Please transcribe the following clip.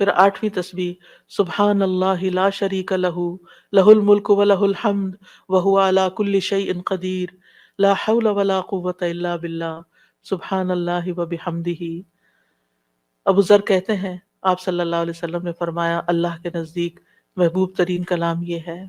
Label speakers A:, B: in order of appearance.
A: फिर 8वीं तस्बीह, सुब्हानल्लाहि ला शरीका लहू, लहुल मुल्कु व लहुल हम्द व हुवा अला कुल्लि शैइन क़दीर, ला हौला वला कुव्वता इल्ला बिल्लाह, सुब्हानल्लाहि व बिहम्दिही। अबू ज़र कहते हैं, आप सल्लल्लाहु अलैहि वसल्लम ने फरमाया, अल्लाह के नज़दीक महबूब तरीन कलाम ये है।